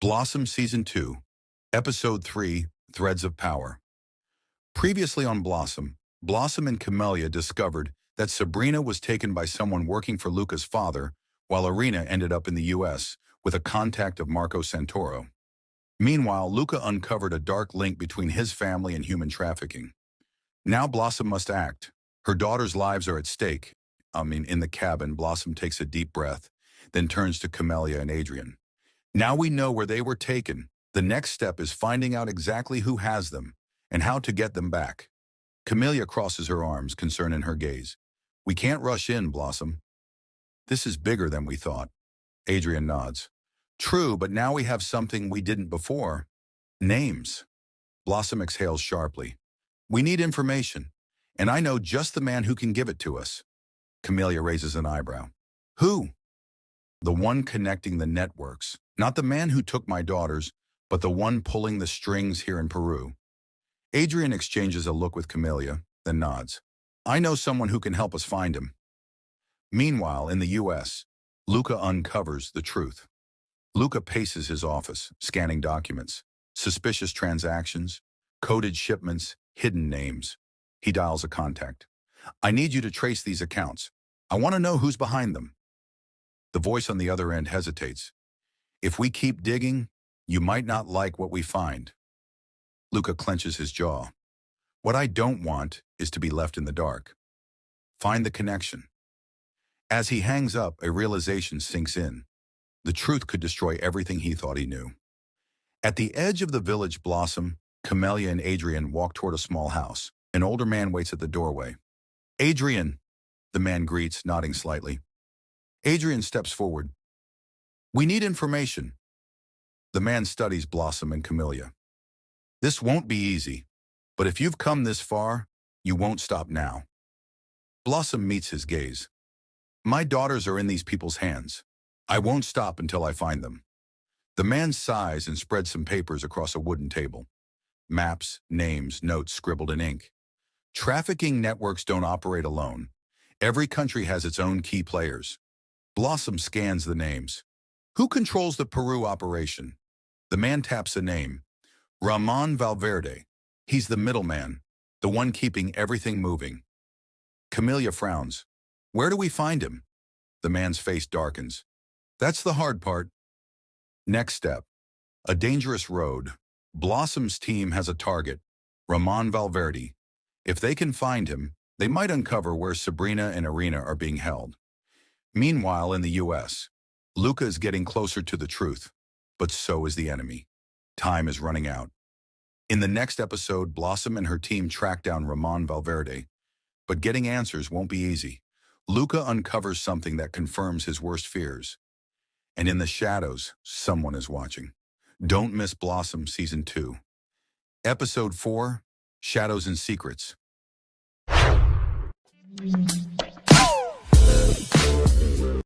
Blossom Season 2, Episode 3, Threads of Power. Previously on Blossom, Blossom and Camellia discovered that Sabrina was taken by someone working for Luca's father, while Irina ended up in the U.S. with a contact of Marco Santoro. Meanwhile, Luca uncovered a dark link between his family and human trafficking. Now Blossom must act. Her daughter's lives are at stake. In the cabin, Blossom takes a deep breath, then turns to Camellia and Adrian. Now we know where they were taken. The next step is finding out exactly who has them and how to get them back. Camellia crosses her arms, concern in her gaze. We can't rush in, Blossom. This is bigger than we thought. Adrian nods. True, but now we have something we didn't before. Names. Blossom exhales sharply. We need information, and I know just the man who can give it to us. Camellia raises an eyebrow. Who? The one connecting the networks. Not the man who took my daughters, but the one pulling the strings here in Peru. Adrian exchanges a look with Camellia, then nods. I know someone who can help us find him. Meanwhile, in the U.S., Luca uncovers the truth. Luca paces his office, scanning documents, suspicious transactions, coded shipments, hidden names. He dials a contact. I need you to trace these accounts. I want to know who's behind them. The voice on the other end hesitates. If we keep digging, you might not like what we find. Luca clenches his jaw. What I don't want is to be left in the dark. Find the connection. As he hangs up, a realization sinks in. The truth could destroy everything he thought he knew. At the edge of the village Blossom, Camellia and Adrian walk toward a small house. An older man waits at the doorway. Adrian, the man greets, nodding slightly. Adrian steps forward. We need information. The man studies Blossom and Camellia. This won't be easy, but if you've come this far, you won't stop now. Blossom meets his gaze. My daughters are in these people's hands. I won't stop until I find them. The man sighs and spreads some papers across a wooden table. Maps, names, notes scribbled in ink. Trafficking networks don't operate alone. Every country has its own key players. Blossom scans the names. Who controls the Peru operation? The man taps a name. Ramon Valverde. He's the middleman, the one keeping everything moving. Camellia frowns. Where do we find him? The man's face darkens. That's the hard part. Next step. A dangerous road. Blossom's team has a target, Ramon Valverde. If they can find him, they might uncover where Sabrina and Irina are being held. Meanwhile, in the U.S., Luca is getting closer to the truth, but so is the enemy. Time is running out. In the next episode, Blossom and her team track down Ramon Valverde, but getting answers won't be easy. Luca uncovers something that confirms his worst fears. And in the shadows, someone is watching. Don't miss Blossom Season 2. Episode 4, Shadows and Secrets.